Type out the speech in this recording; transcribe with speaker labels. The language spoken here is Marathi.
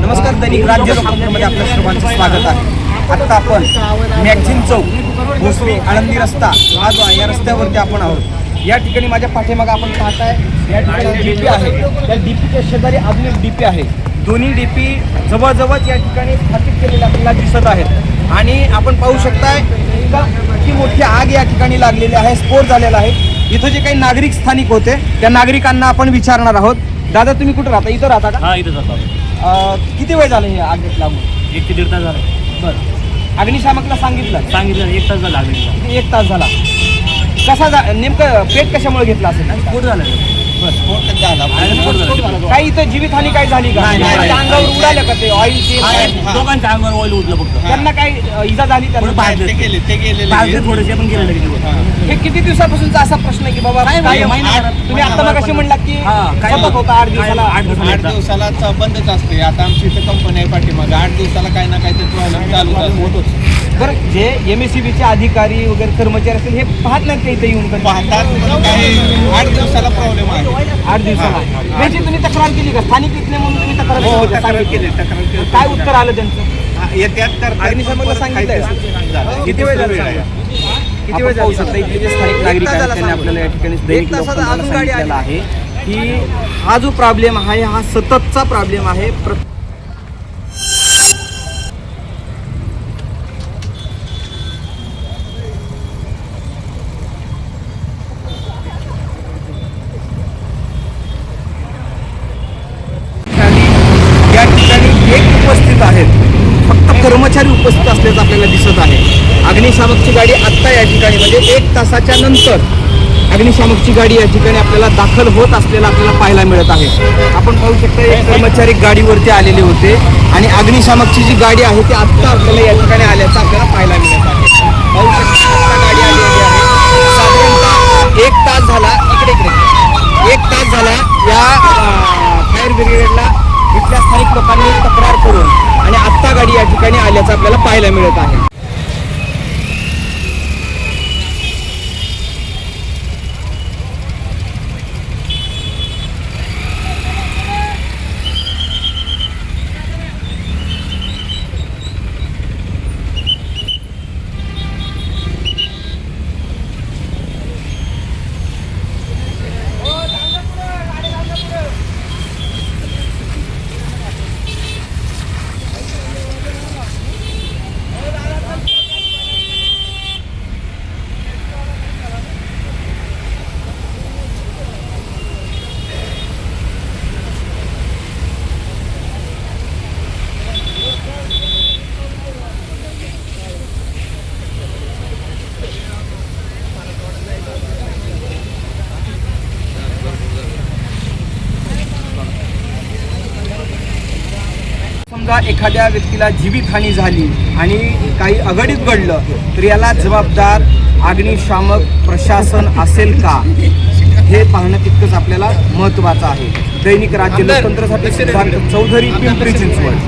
Speaker 1: नमस्कार, दैनिक राज्य लोकतंत्रमध्ये आपल्या सर्वांचं स्वागत आहे. आता आपण मॅगझिन चौक, भोसरी, आळंदी रस्ता हा जो आहे या रस्त्यावरती आपण आहोत. या ठिकाणी माझ्या पाठीमागे आपण पाहताय या ठिकाणी डीपी आहे. त्या डीपीच्या शेजारी अजून एक डीपी आहे. दोन्ही डीपी जवळजवळ या ठिकाणी स्थापित केलेले आपल्याला दिसत आहेत. आणि आपण पाहू शकताय की मोठी आग या ठिकाणी लागलेली आहे, स्फोट झालेला आहे. इथं जे काही नागरिक स्थानिक होते त्या नागरिकांना आपण विचारणार आहोत. दादा, तुम्ही कुठं राहता? इथं राहता का?
Speaker 2: हा, इथं जातो.
Speaker 1: किती वेळ झालं हे आगीत लागून?
Speaker 2: 1 ते 1.5 तास झाला.
Speaker 1: बरं, अग्निशामकला सांगितलं?
Speaker 2: 1 तास झाला.
Speaker 1: किती? 1 तास झाला. कसा नेमकं पेट कशामुळे घेतला असेल?
Speaker 2: स्फोट झाला.
Speaker 1: स्फोट झाला.
Speaker 2: स्फोट झाला.
Speaker 1: काही इथं जीवितहानी काय झाली का? त्यांच्या अंगावर उडालं का ते ऑइल?
Speaker 2: दोघांच्या अंगावर ऑइल उडलं फक्त.
Speaker 1: त्यांना काही इजा झाली? त्यांना
Speaker 2: बाहेर थोडेसे पण गेले लगेच.
Speaker 1: हे किती दिवसापासूनचा असा प्रश्न आहे की बाबा तुम्ही आता मग कशी म्हणला की सतत होता 8 दिवसाला?
Speaker 3: 8 दिवसाला बंदच असते. आता आमची इथं कंपनी आहे पाठीमागे. 8 दिवसाला काही ना काही ते प्रॉब्लेम चालू होतोच.
Speaker 1: बरं, जे MSEBचे अधिकारी वगैरे कर्मचारी असतील हे पाहत नाहीत का इथे येऊन?
Speaker 3: पाहतात, काही 8 दिवसाला प्रॉब्लेम आहे.
Speaker 1: 8 दिवसाला म्हणजे तुम्ही तक्रार केली का? स्थानिक इथले म्हणून तुम्ही तक्रार केली?
Speaker 3: तक्रार केली.
Speaker 1: काय उत्तर आलं त्यांचं?
Speaker 3: येत्यात तर
Speaker 1: अग्निशामकला सांगितलं? किती वेळ झाला? किती वेळ जाऊ शकता? इथले जे स्थानिक नागरिक आहेत त्यांनी आपल्याला या ठिकाणी दैनिक लोकतंत्राला सांगितलेलं आहे की हा जो प्रॉब्लेम आहे हा सततचा प्रॉब्लेम आहे. या ठिकाणी एक उपस्थित आहेत, फक्त कर्मचारी उपस्थित असल्याचं आपल्याला दिसत आहे. अग्निशामकची गाडी आत्ता या ठिकाणी म्हणजे 1 तासाच्या नंतर अग्निशामकची गाडी या ठिकाणी आपल्याला दाखल होत असलेला आपल्याला पाहायला मिळत आहे. आपण पाहू शकता एक कर्मचारी गाडीवरती आलेले होते आणि अग्निशामकची जी गाडी आहे ती आत्ता आपल्याला या ठिकाणी आल्याचं आपल्याला पाहायला मिळत आहे. पाहू शकता आत्ता गाडी आलेली आहे. साधारणतः 1 तास झाला. इकडे 1 तास झाला या फायर ब्रिगेडला इथल्या स्थानिक लोकांनी तक्रार करून आणि आत्ता गाडी या ठिकाणी आल्याचं आपल्याला पाहायला मिळत आहे. समजा एखाद्या व्यक्तीला जीवितहानी झाली आणि काही अघटित घडलं तर याला जबाबदार अग्निशामक प्रशासन असेल का, हे पाहणं तितकंच आपल्याला महत्त्वाचं आहे. दैनिक राज्य लोकतंत्रासाठी सिद्धार्थ चौधरी, पिंपरी चिंचवड.